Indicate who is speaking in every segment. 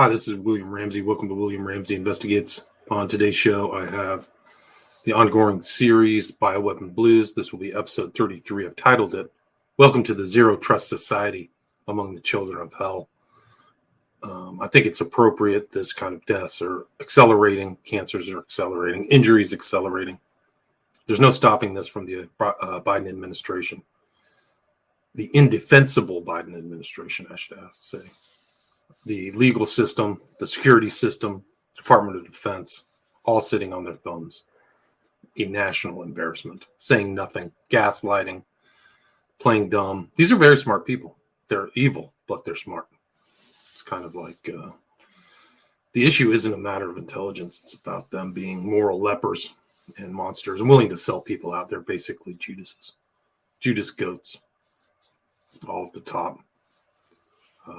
Speaker 1: Hi, this is William Ramsey. Welcome to William Ramsey Investigates. On today's show, I have the ongoing series, Bioweapon Blues. This will be episode 33. I've titled it, Welcome to the Zero Trust Society Among the Children of Hell. I think it's appropriate. This kind of deaths are accelerating. Cancers are accelerating. Injuries accelerating. There's no stopping this from the Biden administration. The indefensible Biden administration, I should say. The legal system, the security system, Department of Defense, all sitting on their thumbs. A national embarrassment, saying nothing, gaslighting, playing dumb. These are very smart people. They're evil, but they're smart. It's kind of like the issue isn't a matter of intelligence. It's about them being moral lepers and monsters and willing to sell people out. They're basically Judas goats, all at the top.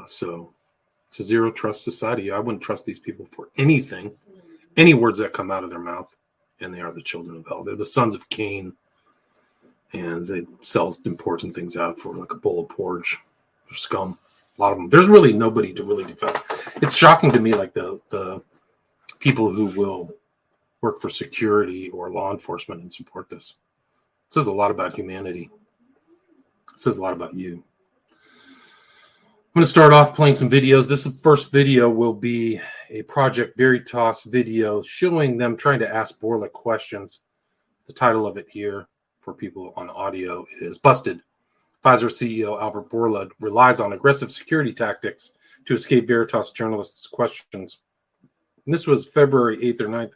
Speaker 1: So it's a zero trust society. I wouldn't trust these people for anything, any words that come out of their mouth, and they are the children of hell. They're the sons of Cain, and they sell important things out for like a bowl of porridge. They're scum. A lot of them. There's really nobody to really defend. It's shocking to me, like the people who will work for security or law enforcement and support this. It says a lot about humanity. It says a lot about you. I'm going to start off playing some videos. This first video will be a Project Veritas video showing them trying to ask Borla questions. The title of it here for people on audio is Busted. Pfizer CEO Albert Bourla relies on aggressive security tactics to escape Veritas journalists' questions. And this was February 8th or 9th,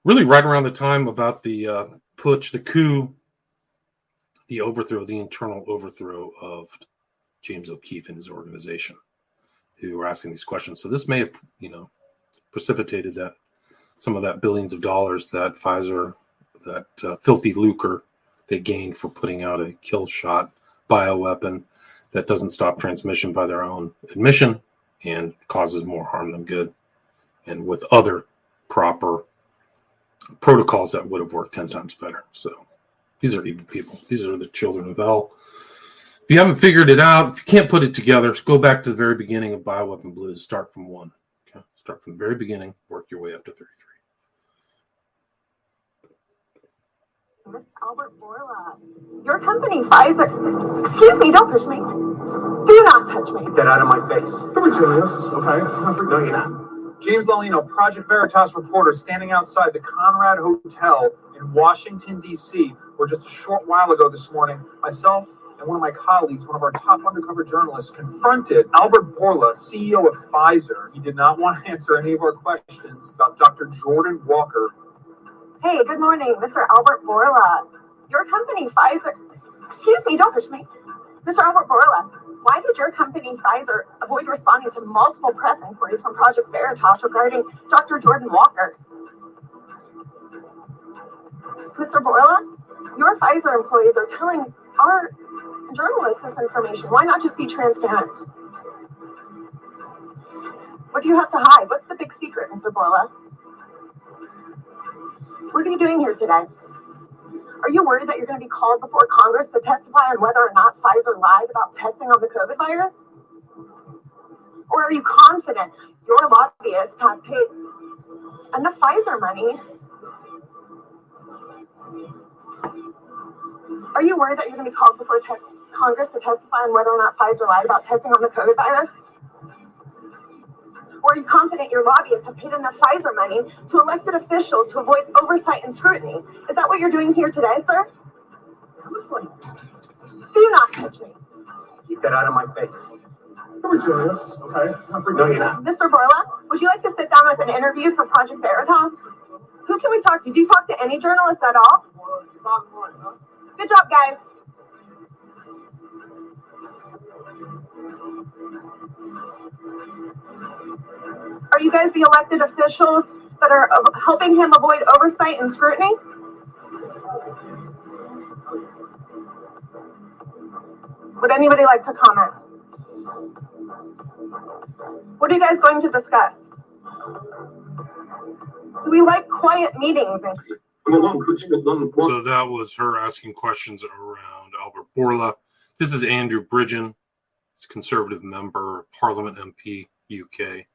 Speaker 1: really right around the time about the putsch, the coup, the overthrow, the internal overthrow of James O'Keefe and his organization, who were asking these questions. So this may have, precipitated that some of that billions of dollars that Pfizer, that filthy lucre they gained for putting out a kill shot bioweapon that doesn't stop transmission by their own admission and causes more harm than good, and with other proper protocols that would have worked 10 times better. So these are evil people. These are the children of hell. If you haven't figured it out, if you can't put it together, go back to the very beginning of Bioweapon Blues. Start from 1. Okay? Start from the very beginning. Work your way up to 33.
Speaker 2: Miss Albert Bourla, your company, Pfizer. Excuse me, don't push me. Do not touch me.
Speaker 3: Get out of my face. Come here, Julius. Okay. No, you're not. James Lolino, Project Veritas reporter, standing outside the Conrad Hotel in Washington, D.C., where just a short while ago this morning, myself and one of my colleagues, one of our top undercover journalists, confronted Albert Bourla, CEO of Pfizer. He did not want to answer any of our questions about Dr. Jordan Walker.
Speaker 2: Hey, good morning, Mr. Albert Bourla. Your company, Pfizer. Excuse me, don't push me. Mr. Albert Bourla, why did your company, Pfizer, avoid responding to multiple press inquiries from Project Veritas regarding Dr. Jordan Walker? Mr. Bourla, your Pfizer employees are telling our journalists this information. Why not just be transparent? What do you have to hide? What's the big secret, Mr. Bourla? What are you doing here today? Are you worried that you're going to be called before Congress to testify on whether or not Pfizer lied about testing on the COVID virus? Or are you confident your lobbyists have paid enough Pfizer money? Are you worried that you're going to be called before Congress to testify on whether or not Pfizer lied about testing on the COVID virus? Or are you confident your lobbyists have paid enough Pfizer money to elected officials to avoid oversight and scrutiny? Is that what you're doing here today, sir? Do not touch me.
Speaker 3: Get out of my face. Come here, Julius. Okay. No, you're not.
Speaker 2: Mr. Bourla, would you like to sit down with an interview for Project Veritas? Who can we talk to? Did you talk to any journalists at all? Good job, guys. Are you guys the elected officials that are helping him avoid oversight and scrutiny? Would anybody like to comment? What are you guys going to discuss? We like quiet meetings.
Speaker 1: So that was her asking questions around Albert Bourla. This is Andrew Bridgen. He's a Conservative member, Parliament MP, UK.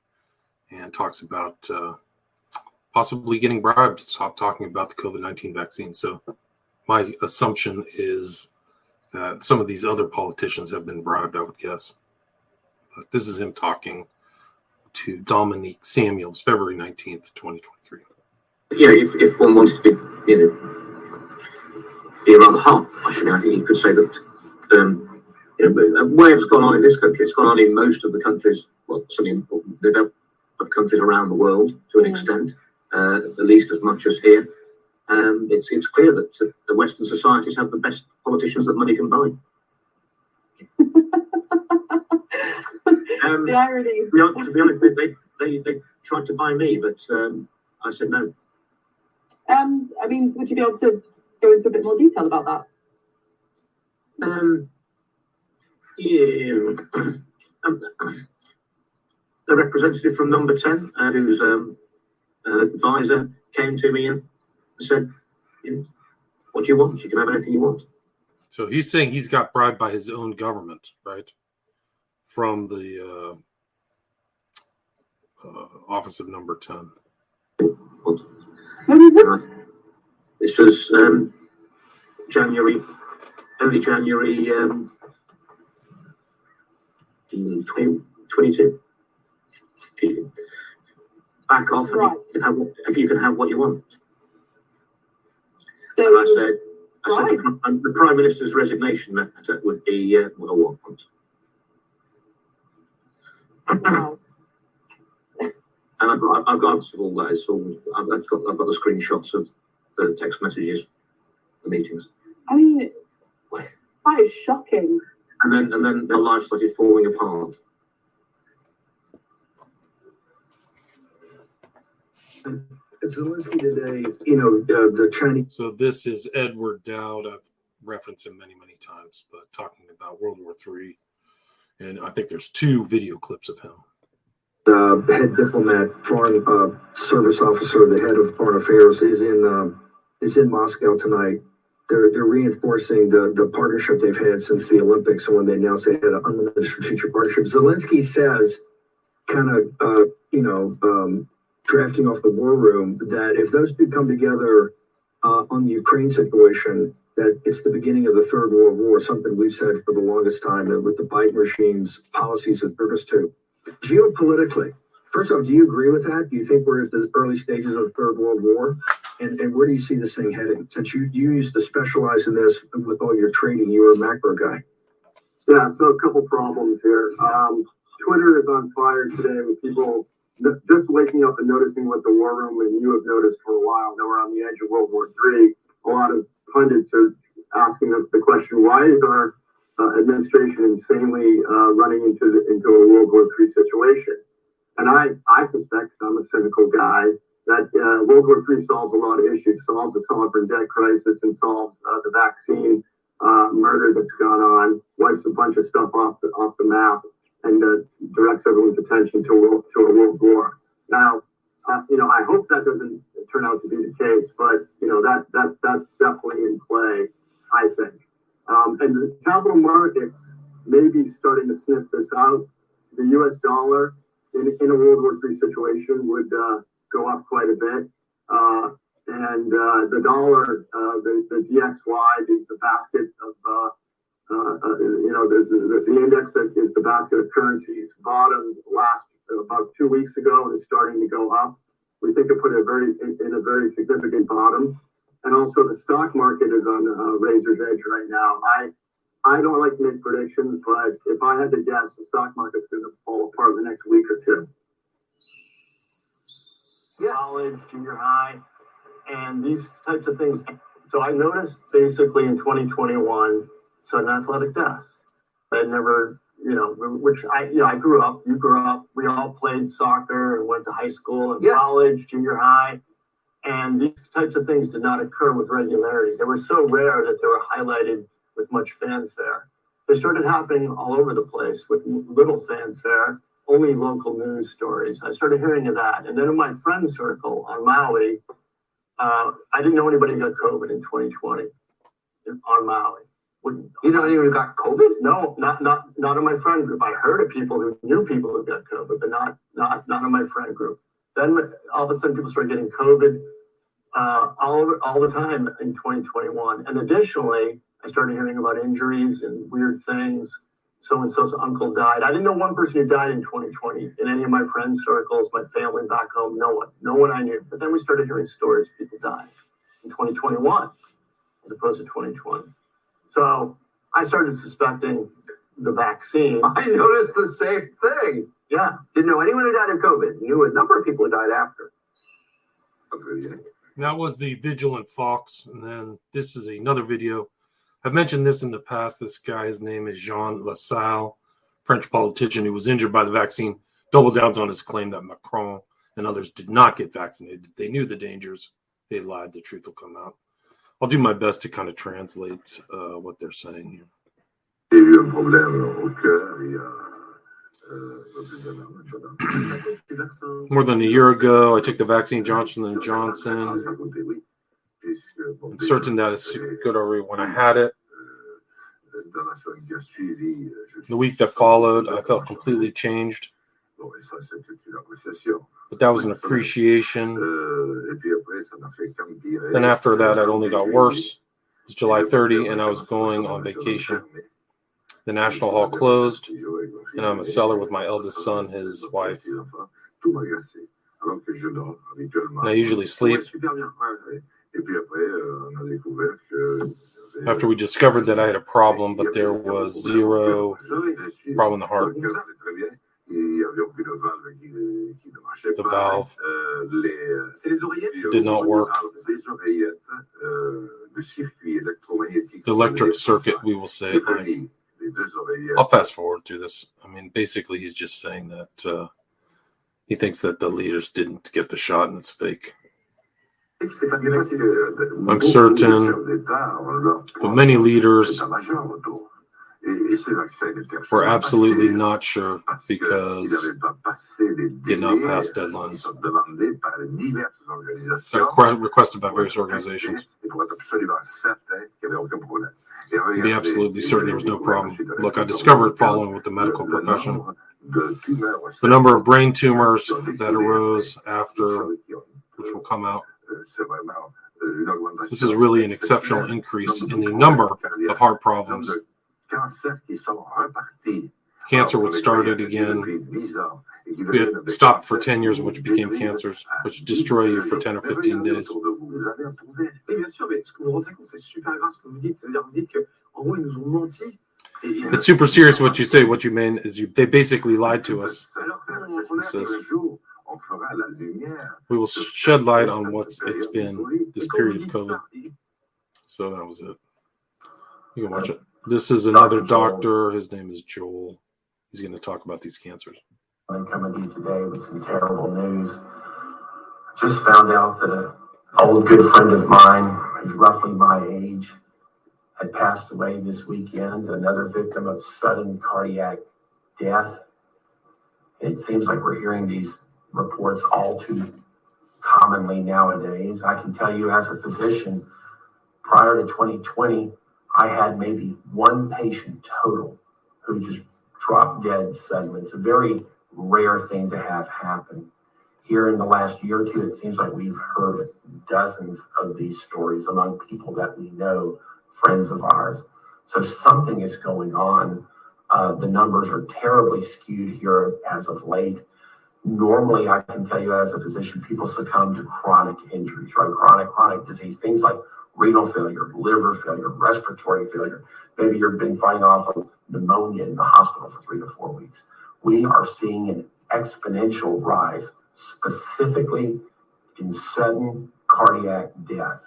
Speaker 1: and talks about possibly getting bribed to stop talking about the COVID-19 vaccine. So my assumption is that some of these other politicians have been bribed, I would guess. But this is him talking to Dominique Samuels, February 19th, 2023.
Speaker 4: Yeah, if one wanted to be rather harsh, I think you could say that where it's gone on in this country, it's gone on in most of the countries, well, some important developed countries around the world to an extent, at least as much as here. It's clear that the Western societies have the best politicians that money can buy.
Speaker 2: The irony.
Speaker 4: To be honest, they tried to buy me, but I said no.
Speaker 2: I mean, would you be able to go into a bit more detail about that?
Speaker 4: The representative from Number 10, whose advisor came to me and said, what do you want? You can have anything you want.
Speaker 1: So he's saying he's got bribed by his own government, right? From the office of Number 10.
Speaker 2: What is this?
Speaker 4: This was early January 2022. Back off, and
Speaker 2: right.
Speaker 4: you can have what you want.
Speaker 2: So
Speaker 4: and I said the Prime Minister's resignation letter would be what I want.
Speaker 2: Wow.
Speaker 4: And I've got all that. I've got the screenshots of the text messages, the meetings.
Speaker 2: I mean, that is shocking.
Speaker 4: And then their life started falling apart.
Speaker 5: Zelensky today, the Chinese.
Speaker 1: So this is Edward Dowd. I've referenced him many, many times, but talking about World War III. And I think there's 2 video clips of him.
Speaker 5: The head diplomat, foreign service officer, the head of foreign affairs, is in Moscow tonight. They're reinforcing the partnership they've had since the Olympics, when they announced they had an unlimited strategic partnership. Zelensky says, kind of, drafting off the war room, that if those two come together on the Ukraine situation, that it's the beginning of the Third World War, something we've said for the longest time, and with the Biden regime's policies have driven us to. Geopolitically, first off, do you agree with that? Do you think we're at the early stages of the Third World War? And where do you see this thing heading? Since you used to specialize in this with all your trading, you were a macro guy.
Speaker 6: Yeah, so a couple problems here. Twitter is on fire today with people just waking up and noticing what the war room and you have noticed for a while, that we're on the edge of World War III. A lot of pundits are asking the question, why is our administration insanely running into a World War III situation? And I suspect, I'm a cynical guy, that World War III solves a lot of issues, solves the sovereign debt crisis, and solves the vaccine murder that's gone on, wipes a bunch of stuff off the map, and directs everyone's attention to a world war. Now, I hope that doesn't turn out to be the case, but that's definitely in play, I think. And the capital markets may be starting to sniff this out. The U.S. dollar in a World War III situation would go up quite a bit, and the dollar, the DXY, the basket of the index that is the basket of currencies, bottomed about 2 weeks ago and is starting to go up. We think it put in a very significant bottom. And also the stock market is on razor's edge right now. I don't like to make predictions, but if I had to guess, the stock market's going to fall apart in the next week or two.
Speaker 7: College, junior high, and these types of things. So I noticed basically in 2021, sudden athletic deaths. I never, I grew up, you grew up, we all played soccer and went to high school and college, junior high. And these types of things did not occur with regularity. They were so rare that they were highlighted with much fanfare. They started happening all over the place with little fanfare, only local news stories. I started hearing of that. And then in my friend circle on Maui, I didn't know anybody got COVID in 2020 on Maui. You know anyone who got COVID? No, not in my friend group. I heard of people who knew people who got COVID, but not in my friend group. Then all of a sudden, people started getting COVID all the time in 2021. And additionally, I started hearing about injuries and weird things. So-and-so's uncle died. I didn't know one person who died in 2020 in any of my friend circles, my family back home. No one I knew. But then we started hearing stories people died in 2021 as opposed to 2020. So I started suspecting the vaccine.
Speaker 8: I noticed the same thing.
Speaker 7: Yeah.
Speaker 8: Didn't know anyone who died of COVID. Knew a number of people who died after.
Speaker 1: That was the Vigilant Fox. And then this is another video. I've mentioned this in the past. This guy's name is Jean Lassalle, French politician who was injured by the vaccine, doubled down on his claim that Macron and others did not get vaccinated. They knew the dangers. They lied. The truth will come out. I'll do my best to kind of translate what they're saying here. More than a year ago, I took the vaccine Johnson & Johnson. I'm certain that it's good already when I had it. The week that followed, I felt completely changed. But that was an appreciation. Then after that, it only got worse. It was July 30, and I was going on vacation. The National Hall closed, and I'm a cellar with my eldest son, his wife. And I usually sleep. After we discovered that I had a problem, but there was zero problem in the heart. The valve did not work. The electric circuit, we will say. I'll fast forward through this. I mean, basically, he's just saying that he thinks that the leaders didn't get the shot and it's fake. I'm certain, but many leaders were absolutely not sure because did not pass deadlines. Requested by various organizations. Be absolutely certain there was no problem. Look, I discovered following with the medical profession the number of brain tumors that arose after, which will come out. This is really an exceptional increase in the number of heart problems. Cancer would start it again. It stopped for 10 years, which became cancers, which destroy you for 10 or 15 days. It's super serious what you say. What you mean is they basically lied to us. It says, we will shed light on what it's been this period of COVID. So that was it. You can watch it. This is another doctor. His name is Joel. He's going to talk about these cancers.
Speaker 9: I'm coming to you today with some terrible news. Just found out that an old good friend of mine, who's roughly my age, had passed away this weekend, another victim of sudden cardiac death. It seems like we're hearing these reports all too commonly nowadays. I can tell you as a physician, prior to 2020, I had maybe one patient total who just dropped dead suddenly. It's a very rare thing to have happen. Here in the last year or two, it seems like we've heard dozens of these stories among people that we know, friends of ours. So something is going on. The numbers are terribly skewed here as of late. Normally, I can tell you as a physician, people succumb to chronic injuries, right? Chronic disease, things like renal failure, liver failure, respiratory failure. Maybe you've been fighting off of pneumonia in the hospital for 3 to 4 weeks. We are seeing an exponential rise, specifically in sudden cardiac death.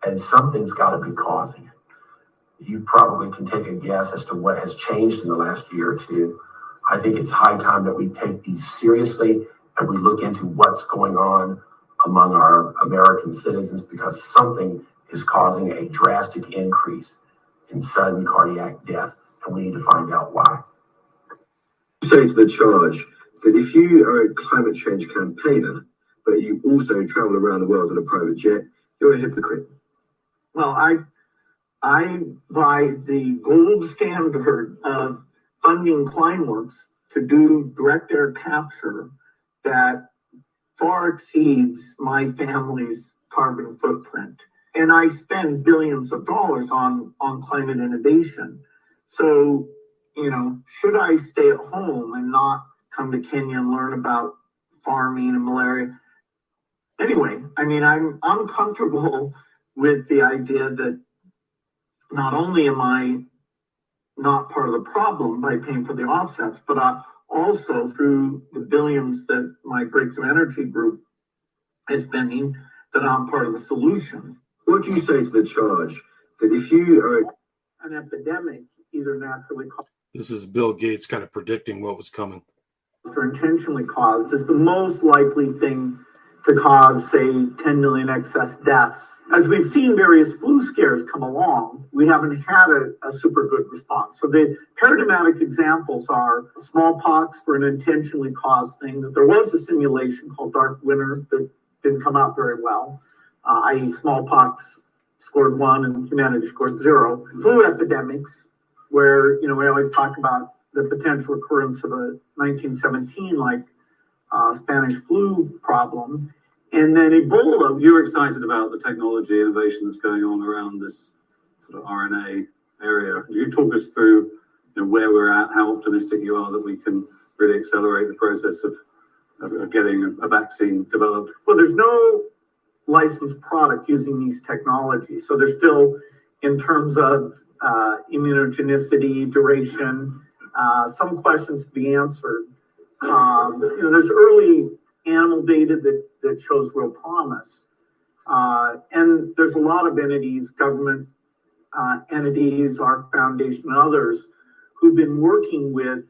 Speaker 9: And something's got to be causing it. You probably can take a guess as to what has changed in the last year or two. I think it's high time that we take these seriously and we look into what's going on among our American citizens, because something is causing a drastic increase in sudden cardiac death, and we need to find out why.
Speaker 5: Say to the charge that if you are a climate change campaigner, but you also travel around the world on a private jet, you're a hypocrite.
Speaker 7: Well, I buy the gold standard of funding Climeworks to do direct air capture that far exceeds my family's carbon footprint. And I spend billions of dollars on climate innovation. So, should I stay at home and not come to Kenya and learn about farming and malaria? Anyway, I'm comfortable with the idea that not only am I not part of the problem by paying for the offsets, but also through the billions that my Breakthrough Energy group is spending, that I'm part of the solution.
Speaker 5: What do you say to the charge that if you are
Speaker 7: an epidemic, either naturally caused,
Speaker 1: This is Bill Gates kind of predicting what was coming,
Speaker 7: or intentionally caused, is the most likely thing to cause, say, 10 million excess deaths. As we've seen various flu scares come along, we haven't had a super good response. So the paradigmatic examples are smallpox for an intentionally caused thing, that there was a simulation called Dark Winter that didn't come out very well, i.e. smallpox scored 1 and humanity scored 0. Flu epidemics, where, we always talk about the potential occurrence of a 1917 like Spanish flu problem. And then Ebola.
Speaker 10: You're excited about the technology innovation that's going on around this sort of RNA area. Can you talk us through where we're at, how optimistic you are that we can really accelerate the process of getting a vaccine developed?
Speaker 7: Well, there's no licensed product using these technologies. So they're still, in terms of immunogenicity, duration, some questions to be answered. There's early animal data that shows real promise. And there's a lot of entities, government entities, our foundation, and others, who've been working with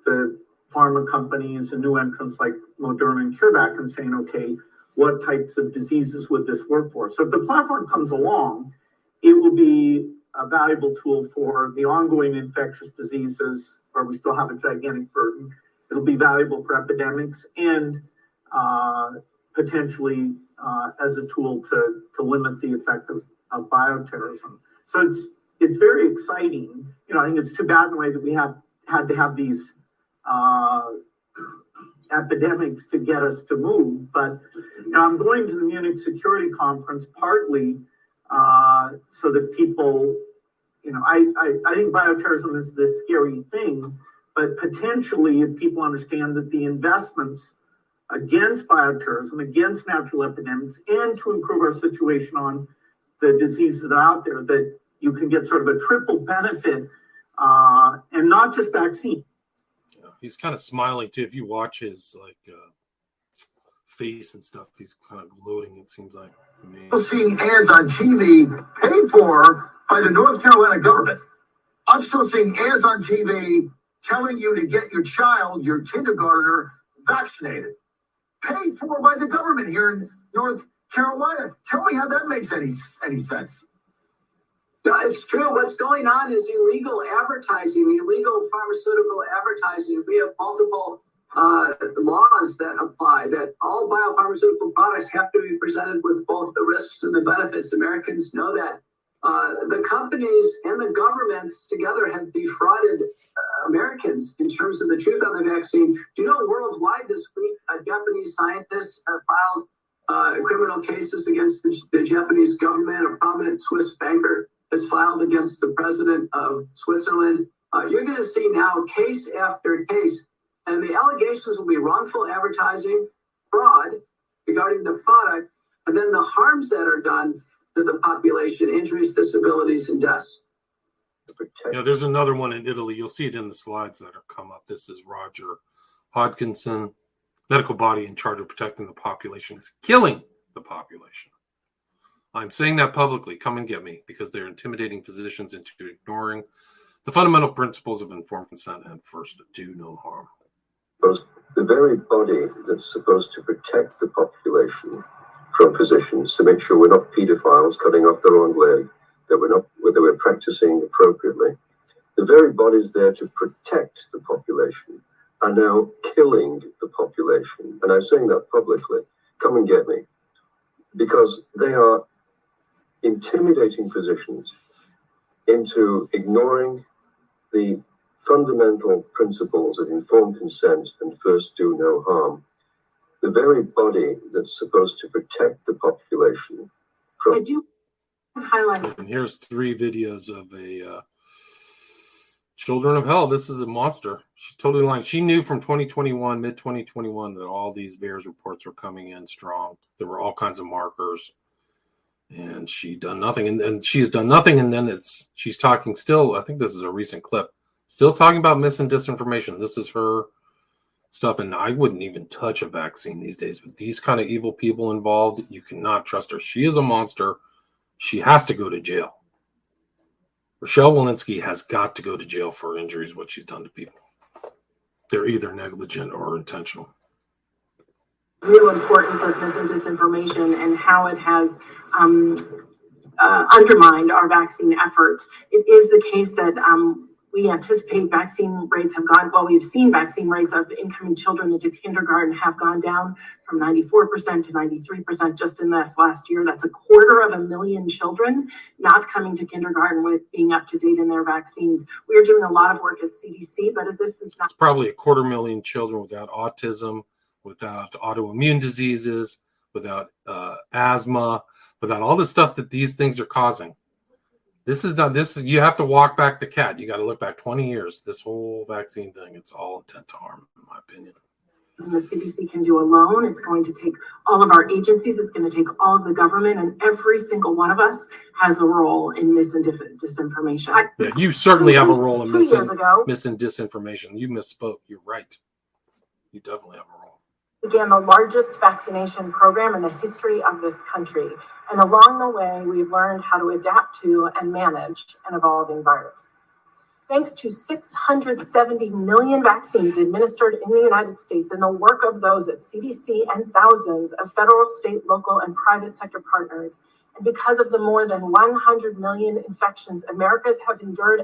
Speaker 7: the pharma companies and new entrants like Moderna and CureVac and saying, okay, what types of diseases would this work for? So if the platform comes along, it will be a valuable tool for the ongoing infectious diseases where we still have a gigantic burden. It'll be valuable for epidemics and potentially as a tool to limit the effect of bioterrorism. So it's very exciting. I think it's too bad in a way that we had to have these epidemics to get us to move. But I'm going to the Munich Security Conference partly so that people, I think bioterrorism is this scary thing, but potentially if people understand that the investments against bioterrorism, against natural epidemics, and to improve our situation on the diseases that are out there, that you can get sort of a triple benefit and not just vaccine.
Speaker 1: Yeah, he's kind of smiling too. If you watch his face and stuff, he's kind of gloating, it seems like to me.
Speaker 5: still seeing ads on TV paid for by the North Carolina government. I'm still seeing ads on TV telling you to get your child, your kindergartner, vaccinated. Paid for by the government here in North Carolina. Tell me how that makes any sense.
Speaker 8: No, it's true. What's going on is illegal advertising, illegal pharmaceutical advertising. We have multiple laws that apply, that all biopharmaceutical products have to be presented with both the risks and the benefits. Americans know that. The companies and the governments together have defrauded Americans in terms of the truth on the vaccine. Do you know worldwide this week, Japanese scientists have filed criminal cases against the Japanese government? A prominent Swiss banker has filed against the president of Switzerland. You're going to see now case after case, and the allegations will be wrongful advertising, fraud regarding the product, and then the harms that are done to the population, injuries, disabilities, and deaths.
Speaker 1: Yeah, there's another one in Italy. You'll see it in the slides that are come up. This is Roger Hodgkinson. Medical body in charge of protecting the population is killing the population. I'm saying that publicly. Come and get me, because they're intimidating physicians into ignoring the fundamental principles of informed consent and first do no harm.
Speaker 11: The very body that's supposed to protect the population from physicians, to make sure we're not pedophiles cutting off their own leg, that we're practicing appropriately. The very bodies there to protect the population are now killing the population. And I'm saying that publicly. Come and get me. Because they are intimidating physicians into ignoring the fundamental principles of informed consent and first do no harm. The very body that's supposed to protect the population from...
Speaker 2: I do highlight.
Speaker 1: And here's 3 videos of a Children of Hell. This is a monster. She's totally lying. She knew from 2021, mid-2021, that all these VAERS reports were coming in strong. There were all kinds of markers. And she done nothing. And she has done nothing. And then she's talking still, I think this is a recent clip, still talking about mis and disinformation. This is her stuff. And I wouldn't even touch a vaccine these days. With these kind of evil people involved, you cannot trust her. She is a monster. She has to go to jail. Rochelle Walensky has got to go to jail for injuries, what she's done to people. They're either negligent or intentional.
Speaker 2: Real importance of mis and disinformation and how it has undermined our vaccine efforts. It is the case that we anticipate vaccine rates have gone, well, we've seen vaccine rates of incoming children into kindergarten have gone down from 94% to 93% just in this last year. That's 250,000 children not coming to kindergarten with being up to date in their vaccines. We are doing a lot of work at CDC, but this is not.
Speaker 1: It's probably 250,000 children without autism, without autoimmune diseases, without asthma, without all the stuff that these things are causing. This is not, you have to walk back the cat. You got to look back 20 years. This whole vaccine thing, it's all intent to harm, in my opinion.
Speaker 2: The CDC can do alone. It's going to take all of our agencies. It's going to take all of the government, and every single one of us has a role in mis and disinformation.
Speaker 1: Yeah, you certainly have a role in mis and
Speaker 2: ago,
Speaker 1: disinformation. You misspoke. You're right. You definitely have a role.
Speaker 2: Began the largest vaccination program in the history of this country. And along the way, we've learned how to adapt to and manage an evolving virus. Thanks to 670 million vaccines administered in the United States and the work of those at CDC and thousands of federal, state, local, and private sector partners, and because of the more than 100 million infections Americans have endured.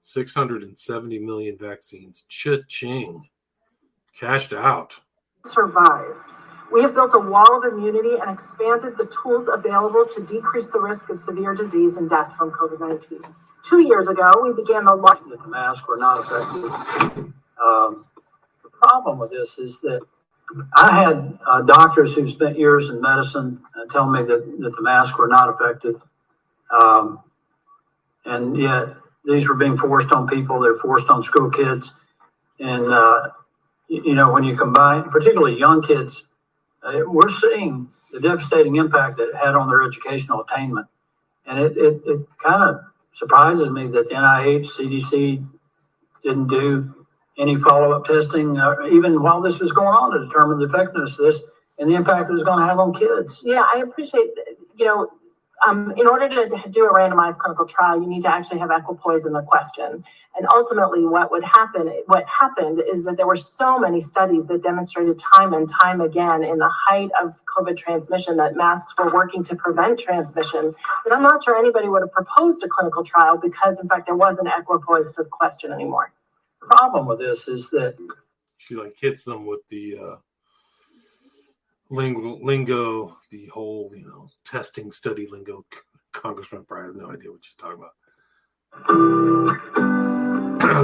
Speaker 1: 670 million vaccines. Cha-ching. Cashed out.
Speaker 2: Survived. We have built a wall of immunity and expanded the tools available to decrease the risk of severe disease and death from COVID-19. 2 years ago, we began the launch.
Speaker 12: That the masks were not effective. The problem with this is that I had doctors who spent years in medicine tell me that the masks were not effective. And yet these were being forced on people. They're forced on school kids. And, when you combine, particularly young kids, we're seeing the devastating impact that it had on their educational attainment. And it kind of surprises me that the NIH, CDC didn't do any follow-up testing, even while this was going on, to determine the effectiveness of this and the impact it was going to have on kids.
Speaker 2: Yeah, I appreciate, in order to do a randomized clinical trial, you need to actually have equipoise in the question. And ultimately what happened is that there were so many studies that demonstrated time and time again in the height of COVID transmission that masks were working to prevent transmission, that I'm not sure anybody would have proposed a clinical trial because, in fact, there wasn't equipoise to the question anymore.
Speaker 12: The problem with this is that
Speaker 1: she hits them with the lingo, the whole, testing study lingo. Congressman probably has no idea what she's talking about.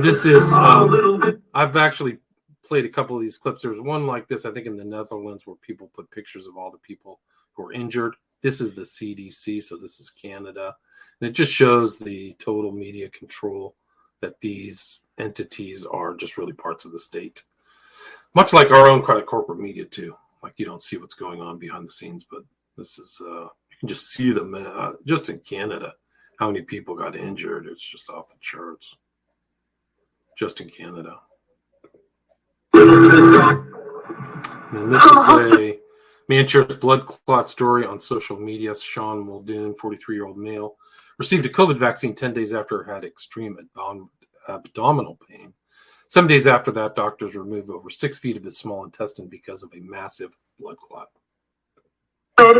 Speaker 1: This is, I've actually played a couple of these clips. There's one like this, I think in the Netherlands, where people put pictures of all the people who are injured. This is the CDC, so this is Canada. And it just shows the total media control that these entities are just really parts of the state. Much like our own kind of corporate media too. Like you don't see what's going on behind the scenes, but this is, you can just see them just in Canada, how many people got injured. It's just off the charts. Just in Canada. And this is a Manchester's blood clot story on social media. Sean Muldoon, 43-year-old male, received a COVID vaccine 10 days after had extreme abdominal pain. 7 days after that, doctors removed over 6 feet of his small intestine because of a massive blood clot.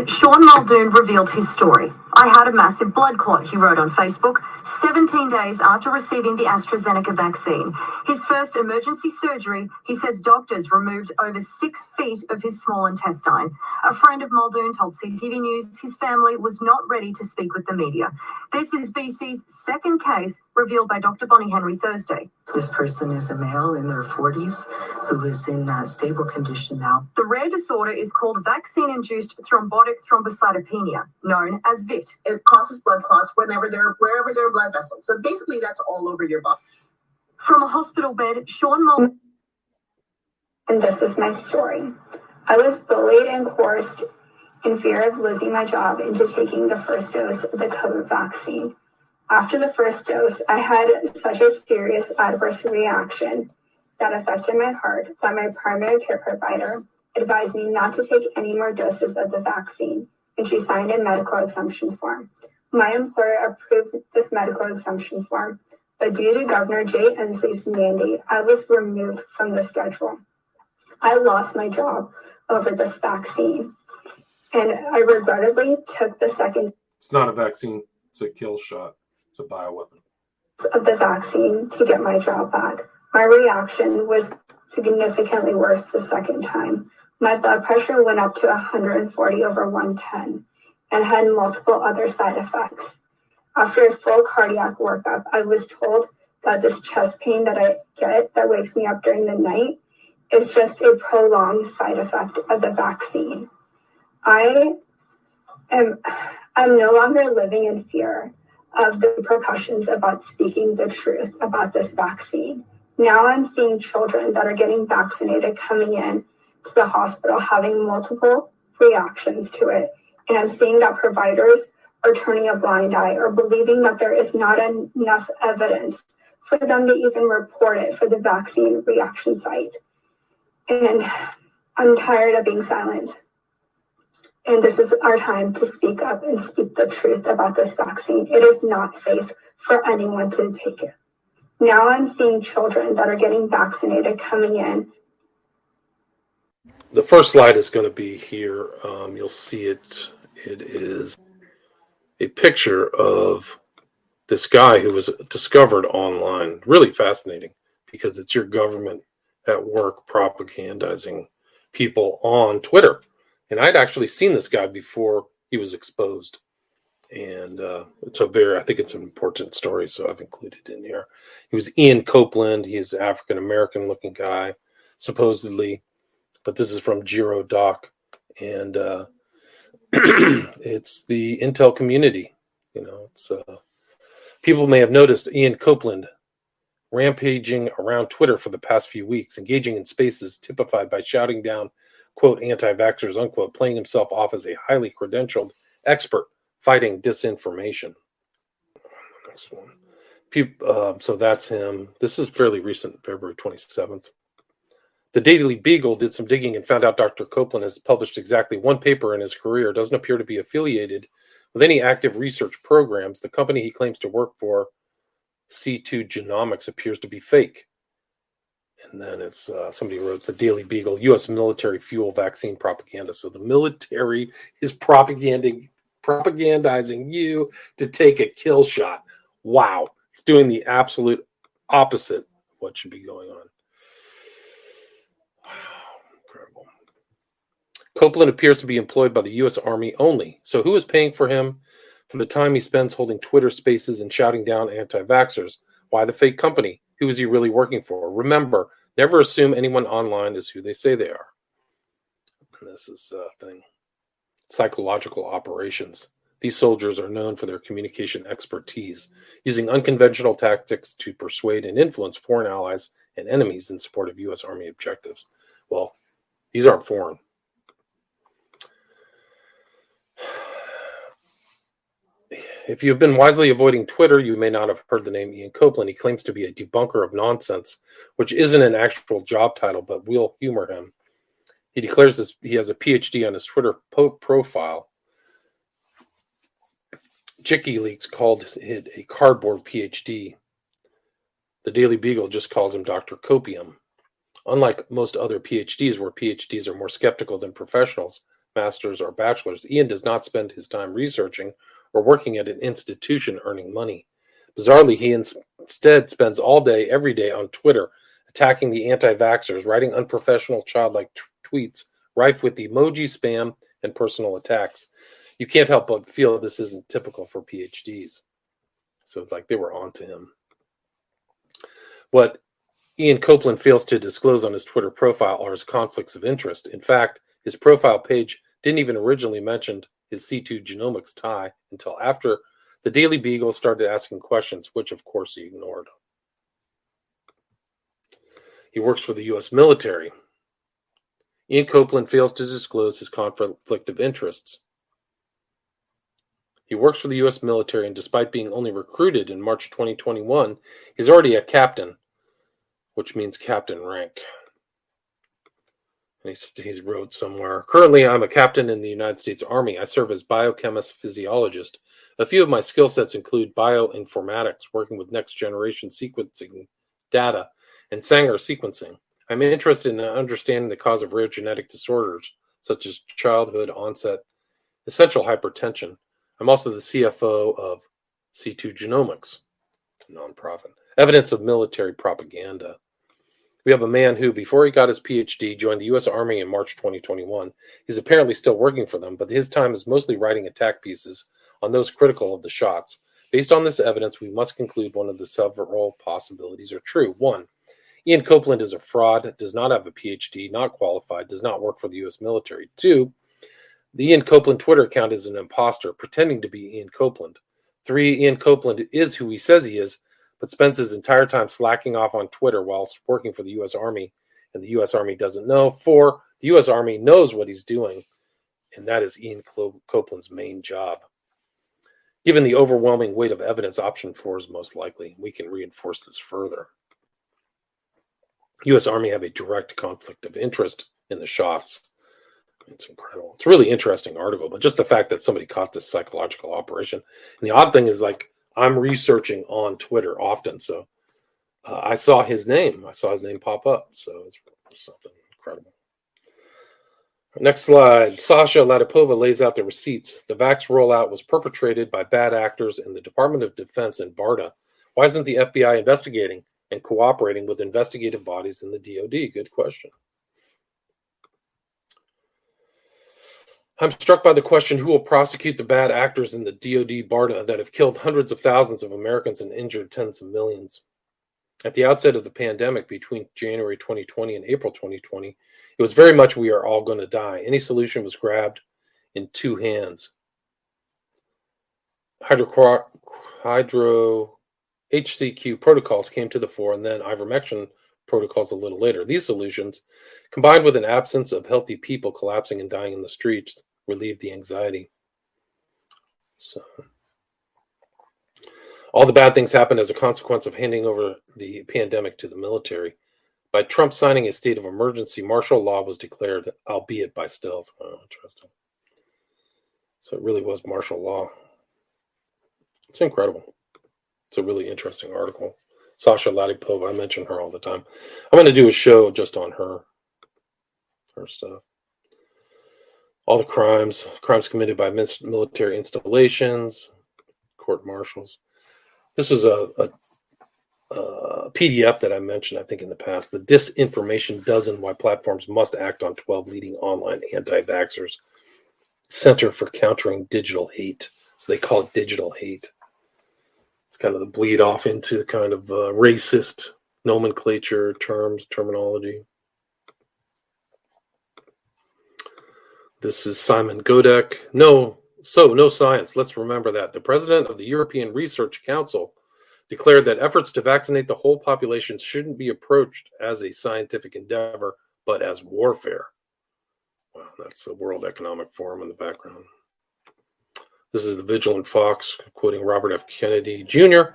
Speaker 2: Sean Muldoon revealed his story. I had a massive blood clot, he wrote on Facebook, 17 days after receiving the AstraZeneca vaccine. His first emergency surgery, he says doctors removed over 6 feet of his small intestine. A friend of Muldoon told CTV News his family was not ready to speak with the media. This is BC's second case revealed by Dr. Bonnie Henry Thursday.
Speaker 13: This person is a male in their 40s who is in stable condition now.
Speaker 2: The rare disorder is called vaccine-induced thrombotic thrombocytopenia, known as VIT.
Speaker 14: It causes blood clots wherever there are blood vessels. So basically, that's all over your body.
Speaker 2: From a hospital bed, Sean Muldoon.
Speaker 15: And this is my story. I was bullied and coerced in fear of losing my job into taking the first dose of the COVID vaccine. After the first dose, I had such a serious adverse reaction that affected my heart that my primary care provider advised me not to take any more doses of the vaccine, and she signed a medical exemption form. My employer approved this medical exemption form, but due to Governor Jay Inslee's mandate, I was removed from the schedule. I lost my job over this vaccine, and I regrettably took the second.
Speaker 1: It's not a vaccine, it's a kill shot. It's a bioweapon.
Speaker 15: Of the vaccine to get my job back. My reaction was significantly worse the second time. My blood pressure went up to 140 over 110 and had multiple other side effects. After a full cardiac workup, I was told that this chest pain that I get that wakes me up during the night is just a prolonged side effect of the vaccine. I'm no longer living in fear of the repercussions about speaking the truth about this vaccine. Now I'm seeing children that are getting vaccinated coming in to the hospital having multiple reactions to it. And I'm seeing that providers are turning a blind eye or believing that there is not enough evidence for them to even report it for the vaccine reaction site. And I'm tired of being silent. And this is our time to speak up and speak the truth about this vaccine. It is not safe for anyone to take it. Now I'm seeing children that are getting vaccinated coming in.
Speaker 1: The first slide is going to be here. You'll see it. It is a picture of this guy who was discovered online. Really fascinating because it's your government at work propagandizing people on Twitter. And I'd actually seen this guy before he was exposed. And I think it's an important story, so I've included it in here. He was Ian Copeland. He's an African-American looking guy, supposedly. But this is from Giro Doc. And it's the intel community. People may have noticed Ian Copeland rampaging around Twitter for the past few weeks, engaging in spaces typified by shouting down, quote, anti-vaxxers, unquote, playing himself off as a highly credentialed expert fighting disinformation. Next one. So that's him. This is fairly recent, February 27th. The Daily Beagle did some digging and found out Dr. Copeland has published exactly one paper in his career, doesn't appear to be affiliated with any active research programs. The company he claims to work for, C2 Genomics, appears to be fake. And then it's somebody wrote the Daily Beagle, U.S. military fuel vaccine propaganda. So the military is propagandizing you to take a kill shot. Wow. It's doing the absolute opposite of what should be going on. Wow. Incredible. Copeland appears to be employed by the U.S. Army only. So who is paying for him for the time he spends holding Twitter spaces and shouting down anti-vaxxers? Why the fake company? Who is he really working for? Remember, never assume anyone online is who they say they are. And this is a thing. Psychological operations. These soldiers are known for their communication expertise, using unconventional tactics to persuade and influence foreign allies and enemies in support of U.S. Army objectives. Well, these aren't foreign. If you've been wisely avoiding Twitter, you may not have heard the name Ian Copeland. He claims to be a debunker of nonsense, which isn't an actual job title, but we'll humor him. He declares he has a PhD on his Twitter profile. WikiLeaks called it a cardboard PhD. The Daily Beagle just calls him Dr. Copium. Unlike most other PhDs, where PhDs are more skeptical than professionals, master's, or bachelor's, Ian does not spend his time researching or working at an institution earning money. Bizarrely, he instead spends all day, every day on Twitter, attacking the anti-vaxxers, writing unprofessional, childlike tweets, rife with emoji spam and personal attacks. You can't help but feel this isn't typical for PhDs. So it's like they were on to him. What Ian Copeland fails to disclose on his Twitter profile are his conflicts of interest. In fact, his profile page didn't even originally mention his C2 genomics tie until after the Daily Beagle started asking questions, which of course he ignored. He works for the U.S. military. Ian Copeland fails to disclose his conflict of interests. He works for the U.S. military, and despite being only recruited in March 2021, he's already a captain, which means captain rank. And he's wrote somewhere, currently I'm a captain in the United States Army. I serve as biochemist physiologist. A few of my skill sets include bioinformatics, working with next generation sequencing data, and Sanger sequencing. I'm interested in understanding the cause of rare genetic disorders, such as childhood onset essential hypertension. I'm also the CFO of C2 Genomics, a nonprofit. Evidence of military propaganda. We have a man who, before he got his PhD, joined the U.S. Army in March 2021. He's apparently still working for them, but his time is mostly writing attack pieces on those critical of the shots. Based on this evidence, we must conclude one of the several possibilities are true. 1. Ian Copeland is a fraud, does not have a PhD, not qualified, does not work for the U.S. military. 2. The Ian Copeland Twitter account is an imposter, pretending to be Ian Copeland. 3. Ian Copeland is who he says he is, but spends his entire time slacking off on Twitter whilst working for the U.S. Army, and the U.S. Army doesn't know. 4. The U.S. Army knows what he's doing, and that is Ian Copeland's main job. Given the overwhelming weight of evidence, option 4 is most likely. We can reinforce this further. U.S. Army have a direct conflict of interest in the shots. It's incredible. It's a really interesting article, but just the fact that somebody caught this psychological operation. And the odd thing is, like, I'm researching on Twitter often, so I saw his name. I saw his name pop up, so it's something incredible. Next slide. Sasha Latipova lays out the receipts. The vax rollout was perpetrated by bad actors in the Department of Defense and BARDA. Why isn't the FBI investigating and cooperating with investigative bodies in the DoD? Good question. I'm struck by the question, who will prosecute the bad actors in the DoD BARDA that have killed hundreds of thousands of Americans and injured tens of millions? At the outset of the pandemic between January 2020 and April 2020, it was very much we are all going to die. Any solution was grabbed in two hands. HCQ protocols came to the fore, and then ivermectin protocols a little later. These solutions, combined with an absence of healthy people collapsing and dying in the streets, relieved the anxiety. So, all the bad things happened as a consequence of handing over the pandemic to the military. By Trump signing a state of emergency, martial law was declared, albeit by stealth. Oh, interesting. So it really was martial law. It's incredible. It's a really interesting article. Sasha Latipova, I mention her all the time. I'm going to do a show just on her stuff. All the crimes committed by military installations, court martials. This was a PDF that I mentioned, I think, in the past. The Disinformation Dozen: Why Platforms Must Act on 12 Leading Online Anti-Vaxxers. Center for Countering Digital Hate. So they call it digital hate. It's kind of the bleed off into kind of racist nomenclature, terminology. This is Simon Godek. No science. Let's remember that. The president of the European Research Council declared that efforts to vaccinate the whole population shouldn't be approached as a scientific endeavor, but as warfare. Wow, that's the World Economic Forum in the background. This is the Vigilant Fox, quoting Robert F. Kennedy Jr.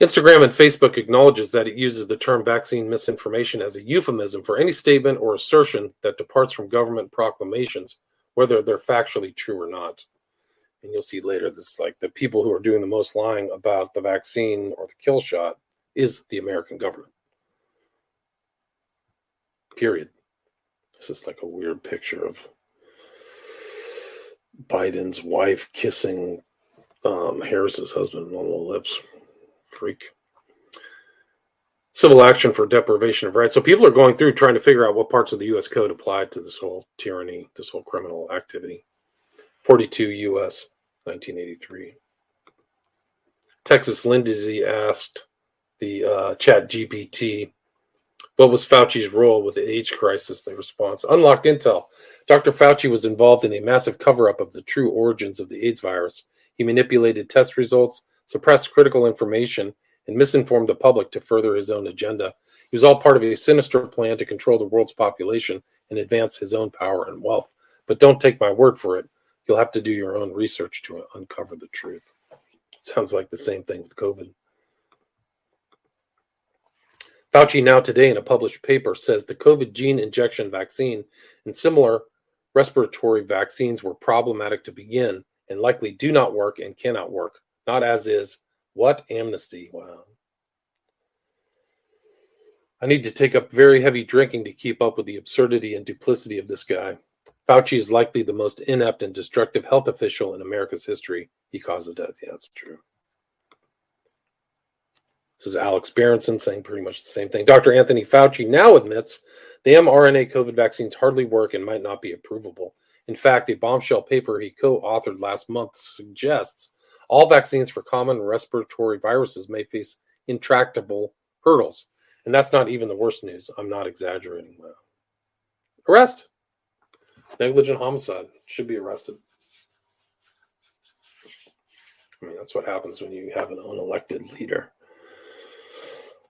Speaker 1: Instagram and Facebook acknowledges that it uses the term vaccine misinformation as a euphemism for any statement or assertion that departs from government proclamations, whether they're factually true or not. And you'll see later, this is like the people who are doing the most lying about the vaccine or the kill shot is the American government. Period. This is like a weird picture of Biden's wife kissing Harris's husband on the lips. Freak. Civil action for deprivation of rights. So people are going through trying to figure out what parts of the U.S. code apply to this whole tyranny, this whole criminal activity. 42 U.S., 1983. Texas Lindsay asked the Chat GPT, what was Fauci's role with the AIDS crisis? The response, unlocked intel. Dr. Fauci was involved in a massive cover-up of the true origins of the AIDS virus. He manipulated test results, suppressed critical information, and misinformed the public to further his own agenda. He was all part of a sinister plan to control the world's population and advance his own power and wealth. But don't take my word for it. You'll have to do your own research to uncover the truth. It sounds like the same thing with COVID. Fauci now today in a published paper says the COVID gene injection vaccine and similar respiratory vaccines were problematic to begin and likely do not work and cannot work. Not as is. What? Amnesty. Wow. I need to take up very heavy drinking to keep up with the absurdity and duplicity of this guy. Fauci is likely the most inept and destructive health official in America's history. He caused death. Yeah, that's true. This is Alex Berenson saying pretty much the same thing. Dr. Anthony Fauci now admits the mRNA COVID vaccines hardly work and might not be approvable. In fact, a bombshell paper he co-authored last month suggests all vaccines for common respiratory viruses may face intractable hurdles. And that's not even the worst news. I'm not exaggerating. Arrest. Negligent homicide. Should be arrested. I mean, that's what happens when you have an unelected leader.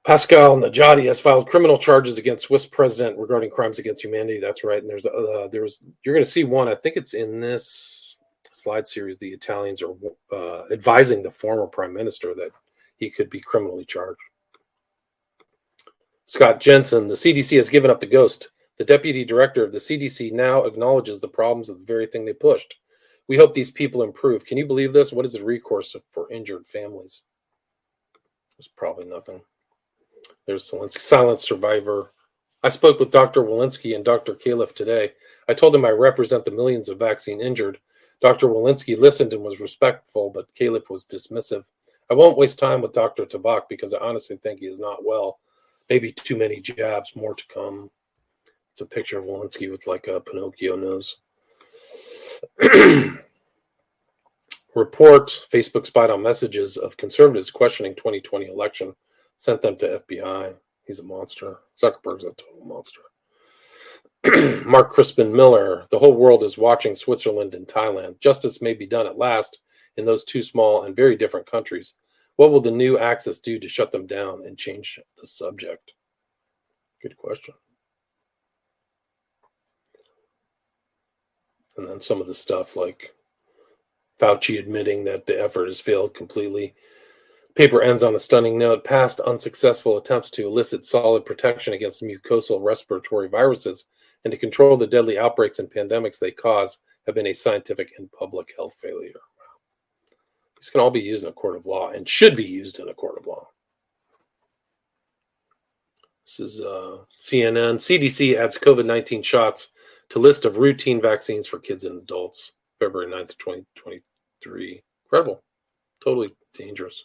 Speaker 1: Pascal Najati has filed criminal charges against Swiss president regarding crimes against humanity. That's right. And you're going to see one. I think it's in this slide series. The Italians are advising the former prime minister that he could be criminally charged. Scott Jensen, the CDC has given up the ghost. The deputy director of the CDC now acknowledges the problems of the very thing they pushed. We hope these people improve. Can you believe this? What is the recourse for injured families? There's probably nothing. There's Zelensky, silent survivor. I spoke with Dr. Walensky and Dr. Califf today. I told him I represent the millions of vaccine injured. Dr. Walensky listened and was respectful, but Califf was dismissive. I won't waste time with Dr. Tabak because I honestly think he is not well. Maybe too many jabs, more to come. It's a picture of Walensky with like a Pinocchio nose. Report, Facebook spied on messages of conservatives questioning 2020 election. Sent them to FBI. He's a monster. Zuckerberg's a total monster. Mark Crispin Miller. The whole world is watching Switzerland and Thailand. Justice may be done at last in those two small and very different countries. What will the new axis do to shut them down and change the subject? Good question. And then some of the stuff like Fauci admitting that the effort has failed completely. Paper ends on a stunning note. Past unsuccessful attempts to elicit solid protection against mucosal respiratory viruses and to control the deadly outbreaks and pandemics they cause have been a scientific and public health failure. These can all be used in a court of law and should be used in a court of law. This is CNN. CDC adds COVID-19 shots to list of routine vaccines for kids and adults. February 9th, 2023. Incredible. Totally dangerous.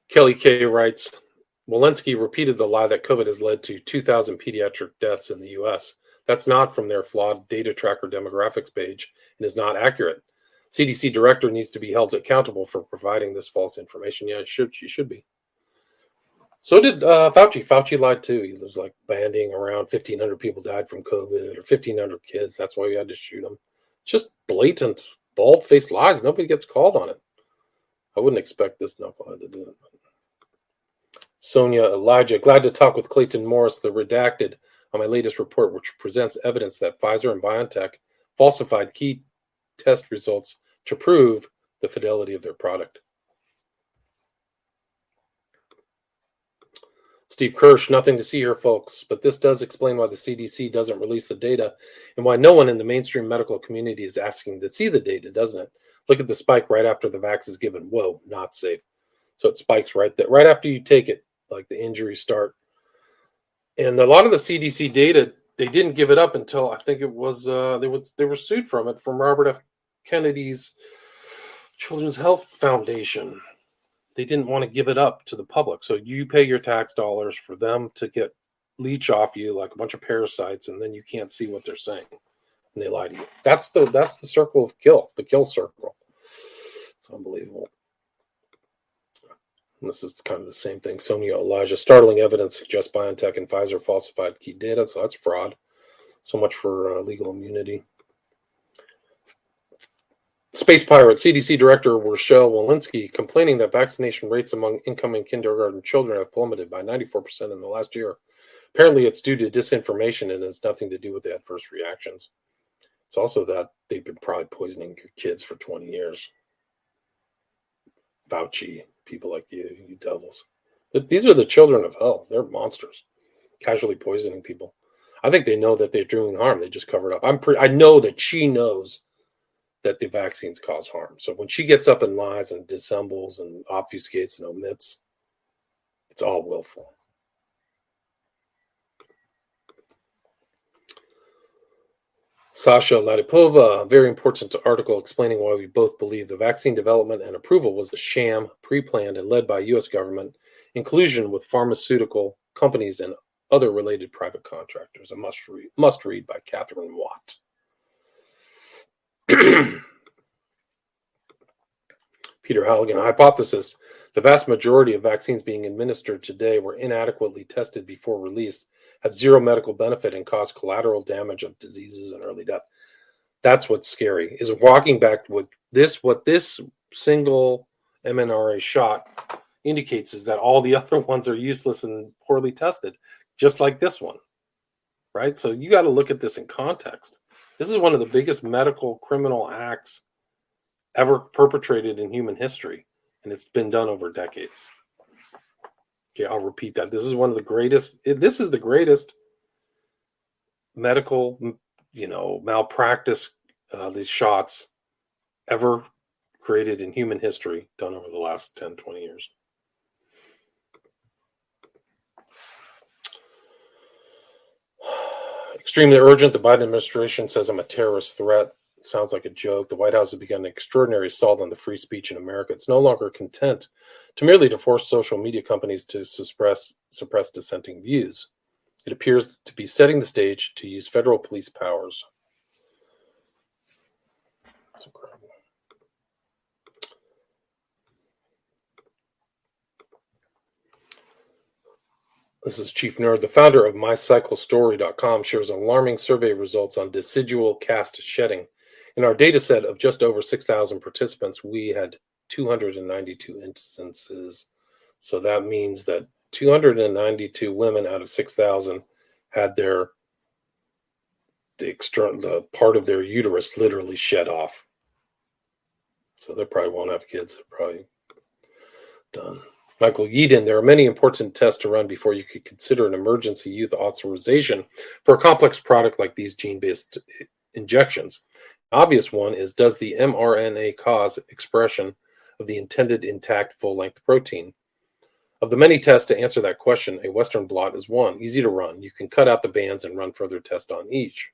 Speaker 1: Kelly K. writes, Walensky repeated the lie that COVID has led to 2,000 pediatric deaths in the U.S. That's not from their flawed data tracker demographics page and is not accurate. CDC director needs to be held accountable for providing this false information. Yeah, she should be. So did Fauci. Fauci lied too. He was like bandying around 1,500 people died from COVID or 1,500 kids. That's why we had to shoot them. Just blatant, bald-faced lies. Nobody gets called on it. I wouldn't expect this knucklehead to do it. Sonia Elijah, glad to talk with Clayton Morris, the redacted, on my latest report, which presents evidence that Pfizer and BioNTech falsified key test results to prove the fidelity of their product. Steve Kirsch, nothing to see here, folks, but this does explain why the CDC doesn't release the data and why no one in the mainstream medical community is asking to see the data, doesn't it? Look at the spike right after the vax is given. Whoa, not safe. So it spikes right there, right after you take it, like the injuries start. And a lot of the CDC data they didn't give it up until I think it was they were sued from Robert F. Kennedy's Children's Health Foundation. They didn't want to give it up to the public, so you pay your tax dollars for them to get leech off you like a bunch of parasites, and then you can't see what they're saying, and they lie to you. That's the circle of kill, the kill circle. It's unbelievable. And this is kind of the same thing. Sonia Elijah, startling evidence suggests BioNTech and Pfizer falsified key data, so that's fraud. So much for legal immunity. Space Pirate CDC Director Rochelle Walensky complaining that vaccination rates among incoming kindergarten children have plummeted by 94% in the last year. Apparently, it's due to disinformation and has nothing to do with the adverse reactions. It's also that they've been probably poisoning your kids for 20 years. Fauci, people like you devils. These are the children of hell. They're monsters, casually poisoning people. I think they know that they're doing harm. They just cover it up. I know that she knows that the vaccines cause harm. So when she gets up and lies and dissembles and obfuscates and omits, it's all willful. Sasha Latipova, very important article explaining why we both believe the vaccine development and approval was a sham, pre-planned and led by U.S. government in collusion with pharmaceutical companies and other related private contractors. A must read by Catherine Watt. Peter Halligan, hypothesis. The vast majority of vaccines being administered today were inadequately tested before release, have zero medical benefit, and cause collateral damage of diseases and early death. That's what's scary, is walking back with this. What this single mRNA shot indicates is that all the other ones are useless and poorly tested, just like this one, right? So you got to look at this in context. This is one of the biggest medical criminal acts ever perpetrated in human history, and it's been done over decades. Okay, I'll repeat that. This is one of the greatest. This is the greatest medical, malpractice, these shots ever created in human history, done over the last 10, 20 years. Extremely urgent. The Biden administration says I'm a terrorist threat. It sounds like a joke. The White House has begun an extraordinary assault on the free speech in America. It's no longer content to merely force social media companies to suppress dissenting views. It appears to be setting the stage to use federal police powers. It's incredible. This is Chief Nerd. The founder of MyCycleStory.com shares alarming survey results on decidual cast shedding. In our data set of just over 6,000 participants, we had 292 instances. So that means that 292 women out of 6,000 had the part of their uterus literally shed off. So they probably won't have kids. They're probably done. Michael Yeadon, there are many important tests to run before you could consider an emergency youth authorization for a complex product like these gene-based injections. An obvious one is, does the mRNA cause expression of the intended intact full-length protein? Of the many tests to answer that question, a Western blot is one, easy to run. You can cut out the bands and run further tests on each.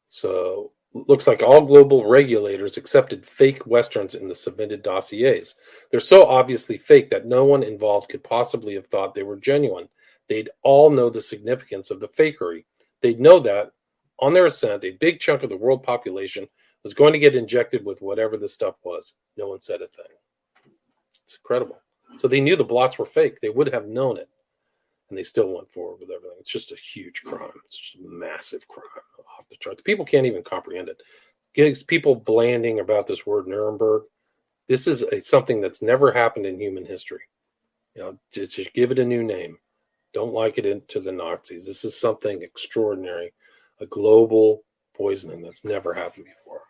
Speaker 1: So looks like all global regulators accepted fake Westerns in the submitted dossiers. They're so obviously fake that no one involved could possibly have thought they were genuine. They'd all know the significance of the fakery. They'd know that, on their ascent, a big chunk of the world population was going to get injected with whatever the stuff was. No one said a thing. It's incredible. So they knew the blots were fake. They would have known it. And they still went forward with everything. It's just a huge crime. It's just a massive crime off the charts. People can't even comprehend it. Getting people blanding about this word Nuremberg. This is something that's never happened in human history. Just give it a new name. Don't like it into the Nazis. This is something extraordinary. A global poisoning that's never happened before.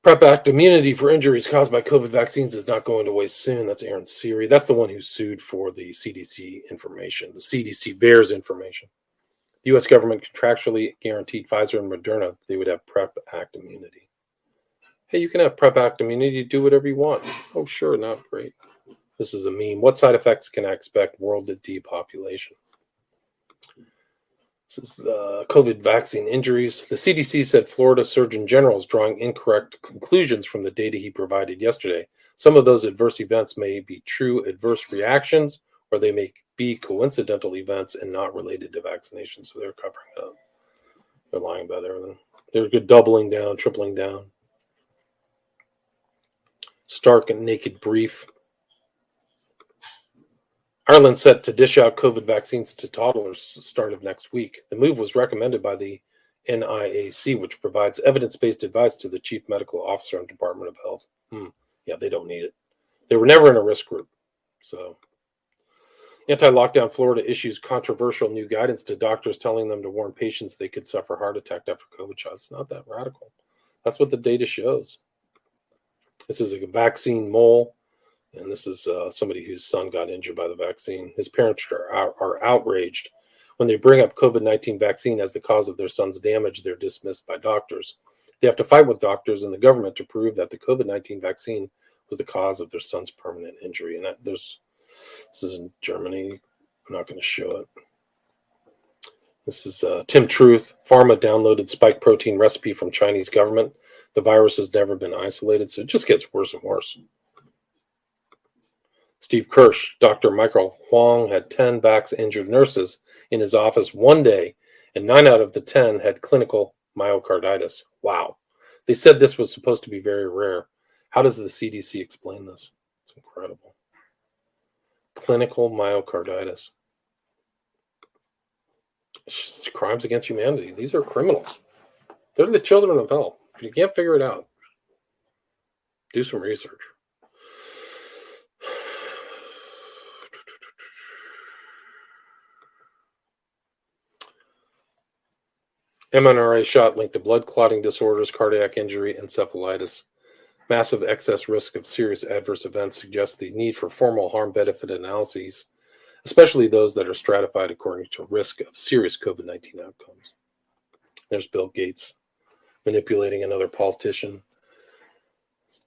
Speaker 1: PrEP Act immunity for injuries caused by COVID vaccines is not going away soon. That's Aaron Siri. That's the one who sued for the CDC information, the CDC VAERS information. The U.S. government contractually guaranteed Pfizer and Moderna they would have PrEP Act immunity. Hey, you can have PrEP Act immunity, do whatever you want. Oh, sure, not great. This is a meme. What side effects can I expect? World depopulation. This is the COVID vaccine injuries. The CDC said Florida Surgeon General is drawing incorrect conclusions from the data he provided yesterday. Some of those adverse events may be true adverse reactions, or they may be coincidental events and not related to vaccination. So they're covering it up. They're lying about everything. They're good doubling down, tripling down. Stark and naked brief. Ireland set to dish out COVID vaccines to toddlers start of next week. The move was recommended by the NIAC, which provides evidence-based advice to the Chief Medical Officer and Department of Health. Yeah, they don't need it. They were never in a risk group. So, anti-lockdown Florida issues controversial new guidance to doctors telling them to warn patients they could suffer heart attack after COVID shots. It's not that radical. That's what the data shows. This is a vaccine mole. And this is somebody whose son got injured by the vaccine. His parents are outraged. When they bring up COVID-19 vaccine as the cause of their son's damage, they're dismissed by doctors. They have to fight with doctors and the government to prove that the COVID-19 vaccine was the cause of their son's permanent injury. And this is in Germany. I'm not going to show it. This is Tim Truth. Pharma downloaded spike protein recipe from Chinese government. The virus has never been isolated, so it just gets worse and worse. Steve Kirsch, Dr. Michael Huang had 10 vax-injured nurses in his office one day, and 9 out of the 10 had clinical myocarditis. Wow. They said this was supposed to be very rare. How does the CDC explain this? It's incredible. Clinical myocarditis. It's just crimes against humanity. These are criminals. They're the children of hell. If you can't figure it out, do some research. mRNA shot linked to blood clotting disorders, cardiac injury, encephalitis. Massive excess risk of serious adverse events suggests the need for formal harm-benefit analyses, especially those that are stratified according to risk of serious COVID-19 outcomes. There's Bill Gates manipulating another politician.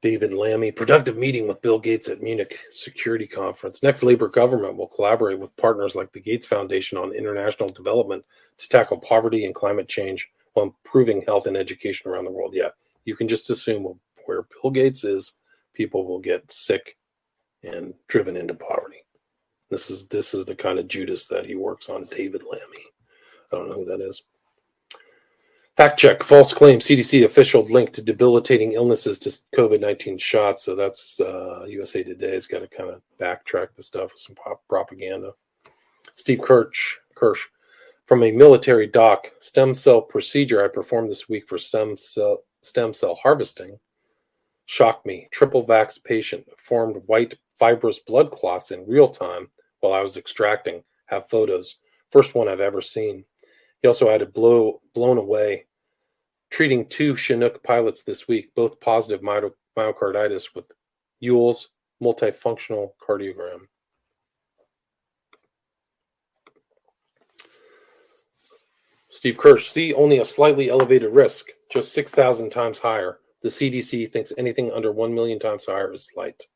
Speaker 1: David Lammy, productive meeting with Bill Gates at Munich Security Conference. Next Labour government will collaborate with partners like the Gates Foundation on international development to tackle poverty and climate change while improving health and education around the world. Yeah, you can just assume where Bill Gates is, people will get sick and driven into poverty. This is the kind of Judas that he works on, David Lammy. I don't know who that is. Fact check, false claim, CDC official linked to debilitating illnesses to COVID-19 shots. So that's USA Today has got to kind of backtrack the stuff with some propaganda. Steve Kirsch, from a military doc, stem cell procedure I performed this week for stem cell harvesting shocked me. Triple vax patient formed white fibrous blood clots in real time while I was extracting. Have photos. First one I've ever seen. He also added blown away. Treating 2 Chinook pilots this week, both positive myocarditis with Ewell's multifunctional cardiogram. Steve Kirsch, see only a slightly elevated risk, just 6,000 times higher. The CDC thinks anything under 1 million times higher is slight.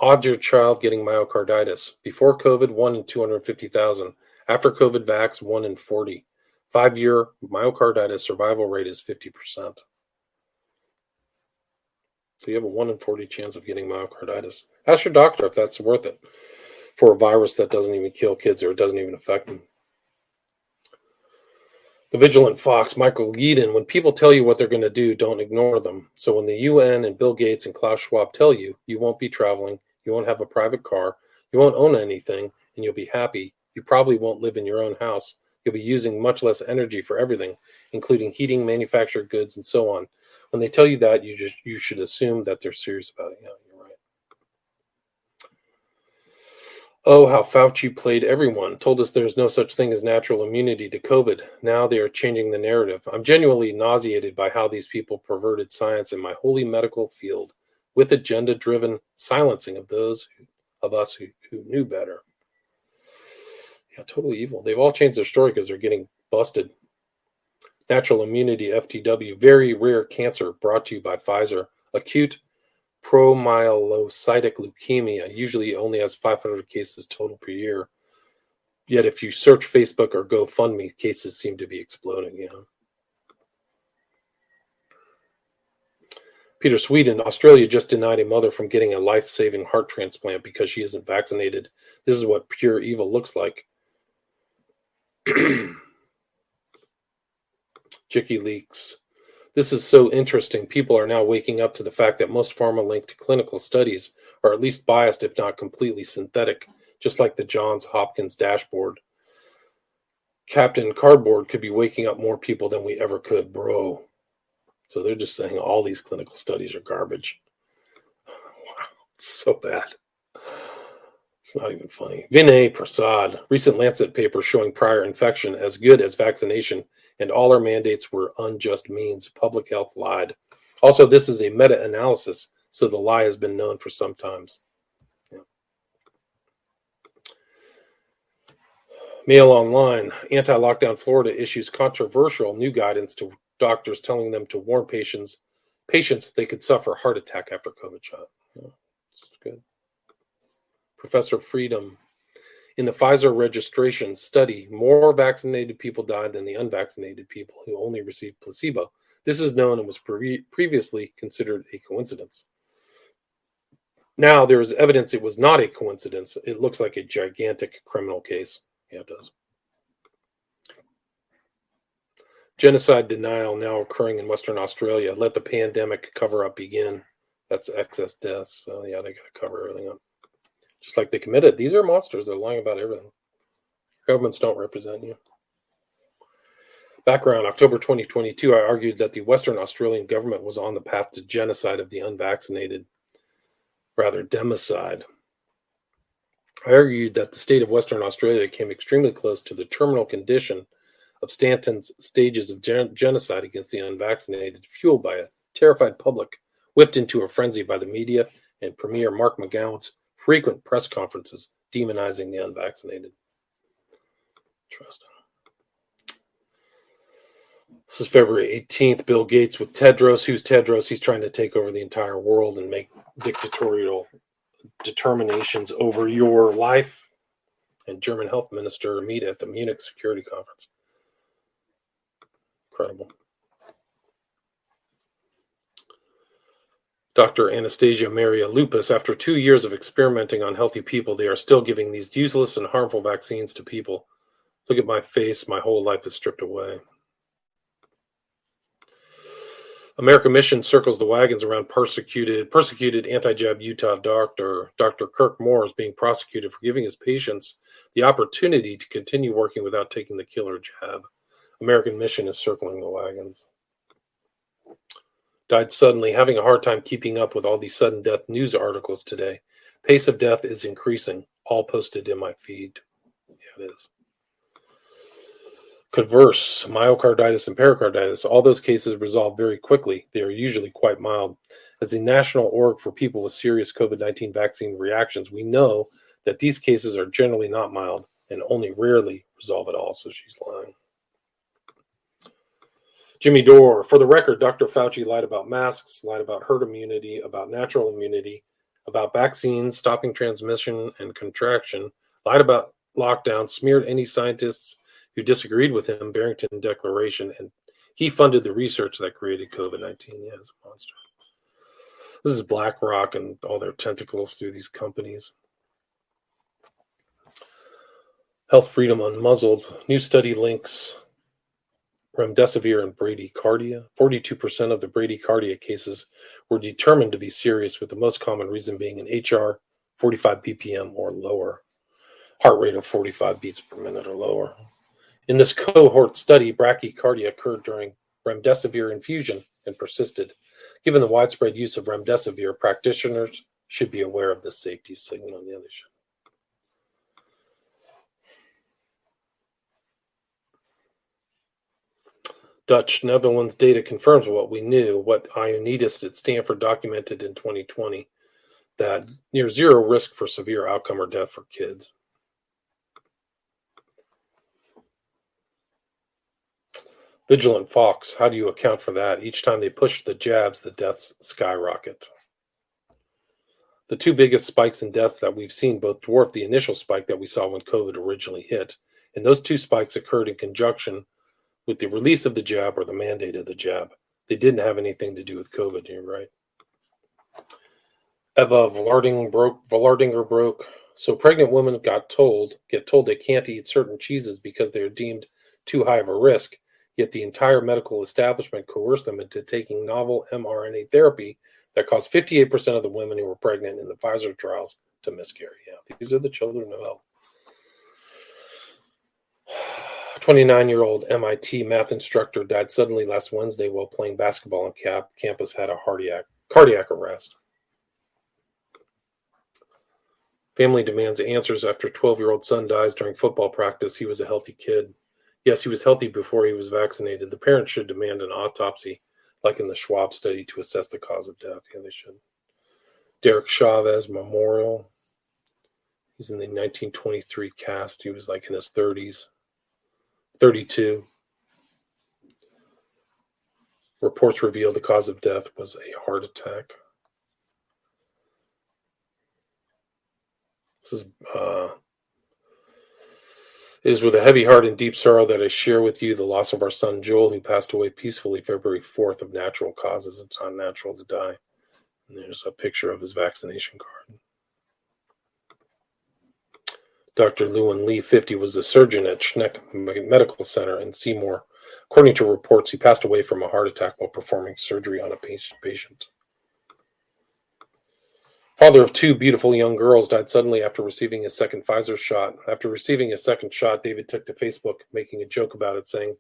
Speaker 1: Odds your child getting myocarditis. Before COVID, 1 in 250,000. After COVID vax, 1 in 40. 5-year myocarditis survival rate is 50%. So you have a 1 in 40 chance of getting myocarditis. Ask your doctor if that's worth it for a virus that doesn't even kill kids or it doesn't even affect them. The Vigilant Fox, Michael Yeadon, when people tell you what they're going to do, don't ignore them. So when the UN and Bill Gates and Klaus Schwab tell you, you won't be traveling, you won't have a private car, you won't own anything, and you'll be happy, you probably won't live in your own house. You'll be using much less energy for everything, including heating, manufactured goods, and so on. When they tell you that, you should assume that they're serious about it. Yeah, you're right. Oh, how Fauci played everyone. Told us there's no such thing as natural immunity to COVID. Now they are changing the narrative. I'm genuinely nauseated by how these people perverted science in my holy medical field with agenda-driven silencing of those of us who knew better. Yeah, totally evil. They've all changed their story because they're getting busted. Natural immunity, FTW, very rare cancer, brought to you by Pfizer. Acute promyelocytic leukemia usually only has 500 cases total per year. Yet if you search Facebook or GoFundMe, cases seem to be exploding. Peter, Sweden, Australia just denied a mother from getting a life-saving heart transplant because she isn't vaccinated. This is what pure evil looks like. Jicky leaks. This is so interesting. People are now waking up to the fact that most pharma-linked clinical studies are at least biased, if not completely synthetic, just like the Johns Hopkins dashboard. Captain Cardboard could be waking up more people than we ever could, bro. So they're just saying all these clinical studies are garbage. Wow, it's so bad. It's not even funny. Vinay Prasad, recent Lancet paper showing prior infection as good as vaccination, and all our mandates were unjust means. Public health lied. Also, this is a meta-analysis, so the lie has been known for some times. Mail Online, anti-lockdown Florida issues controversial new guidance to doctors telling them to warn patients they could suffer heart attack after COVID shot. It's good. Professor Freedom, in the Pfizer registration study, more vaccinated people died than the unvaccinated people who only received placebo. This is known and was previously considered a coincidence. Now there is evidence it was not a coincidence. It looks like a gigantic criminal case. Yeah, it does. Genocide denial now occurring in Western Australia. Let the pandemic cover-up begin. That's excess deaths. So yeah, they got to cover everything up. Just like they committed. These are monsters. They're lying about everything. Governments don't represent you. Background, October 2022, I argued that the Western Australian government was on the path to genocide of the unvaccinated, rather democide. I argued that the state of Western Australia came extremely close to the terminal condition of Stanton's stages of genocide against the unvaccinated, fueled by a terrified public, whipped into a frenzy by the media and Premier Mark McGowan's frequent press conferences demonizing the unvaccinated. Interesting. This is February 18th. Bill Gates with Tedros. Who's Tedros? He's trying to take over the entire world and make dictatorial determinations over your life. And German health minister meet at the Munich Security Conference. Incredible. Dr. Anastasia Maria Lupus, after 2 years of experimenting on healthy people, they are still giving these useless and harmful vaccines to people. Look at my face. My whole life is stripped away. American Mission circles the wagons around persecuted anti-jab Utah doctor. Dr. Kirk Moore is being prosecuted for giving his patients the opportunity to continue working without taking the killer jab. American Mission is circling the wagons. Died suddenly, having a hard time keeping up with all these sudden death news articles today. Pace of death is increasing, all posted in my feed. Yeah, it is. Converse, myocarditis and pericarditis, all those cases resolve very quickly. They are usually quite mild. As the National Org for people with serious COVID-19 vaccine reactions, we know that these cases are generally not mild and only rarely resolve at all, so she's lying. Jimmy Dore, for the record, Dr. Fauci lied about masks, lied about herd immunity, about natural immunity, about vaccines, stopping transmission and contraction, lied about lockdown, smeared any scientists who disagreed with him, Barrington Declaration, and he funded the research that created COVID-19. Yeah, it's a monster. This is BlackRock and all their tentacles through these companies. Health Freedom Unmuzzled. New study links remdesivir and bradycardia. 42% of the bradycardia cases were determined to be serious, with the most common reason being an HR 45 BPM or lower, heart rate of 45 beats per minute or lower. In this cohort study, bradycardia occurred during remdesivir infusion and persisted. Given the widespread use of remdesivir, practitioners should be aware of this safety signal. On the other side. Dutch Netherlands data confirms what we knew, what Ioannidis at Stanford documented in 2020, that near zero risk for severe outcome or death for kids. Vigilant Fox, how do you account for that? Each time they push the jabs, the deaths skyrocket. The two biggest spikes in deaths that we've seen both dwarf the initial spike that we saw when COVID originally hit. And those two spikes occurred in conjunction with the release of the jab or the mandate of the jab. They didn't have anything to do with COVID, you're right. Eva Vlardinger broke. So pregnant women get told they can't eat certain cheeses because they are deemed too high of a risk, yet the entire medical establishment coerced them into taking novel mRNA therapy that caused 58% of the women who were pregnant in the Pfizer trials to miscarry. Yeah, these are the children of hell. 29-year-old MIT math instructor died suddenly last Wednesday while playing basketball on campus, had a cardiac arrest. Family demands answers after 12-year-old son dies during football practice. He was a healthy kid. Yes, he was healthy before he was vaccinated. The parents should demand an autopsy, like in the Schwab study, to assess the cause of death. Yeah, they should. Derek Chavez Memorial. He's in the 1923 cast. He was like in his 30s. 32. Reports reveal the cause of death was a heart attack. This is, it is with a heavy heart and deep sorrow that I share with you the loss of our son Joel, who passed away peacefully February 4th of natural causes. It's not natural to die. And there's a picture of his vaccination card. Dr. Lewin Lee, 50, was a surgeon at Schneck Medical Center in Seymour. According to reports, he passed away from a heart attack while performing surgery on a patient. Father of two beautiful young girls died suddenly after receiving his second Pfizer shot. After receiving his second shot, David took to Facebook, making a joke about it, saying,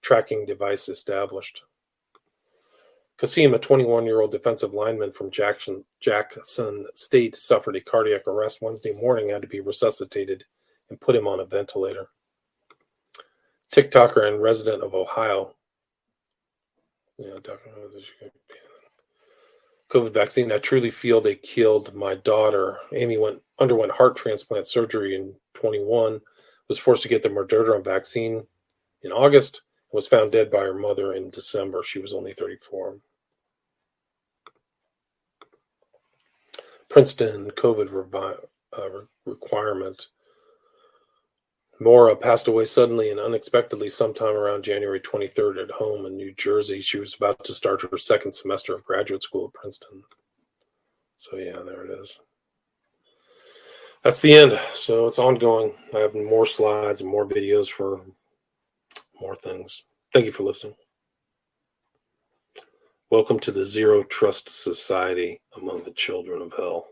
Speaker 1: "Tracking device established." Kasim, a 21-year-old defensive lineman from Jackson State, suffered a cardiac arrest Wednesday morning, had to be resuscitated and put him on a ventilator. TikToker and resident of Ohio. COVID vaccine. I truly feel they killed my daughter. Amy underwent heart transplant surgery in 21, was forced to get the Moderna vaccine in August, and was found dead by her mother in December. She was only 34. Princeton COVID requirement. Maura passed away suddenly and unexpectedly sometime around January 23rd at home in New Jersey. She was about to start her second semester of graduate school at Princeton. So yeah, there it is. That's the end. So it's ongoing. I have more slides and more videos for more things. Thank you for listening. Welcome to the Zero Trust Society among the children of hell.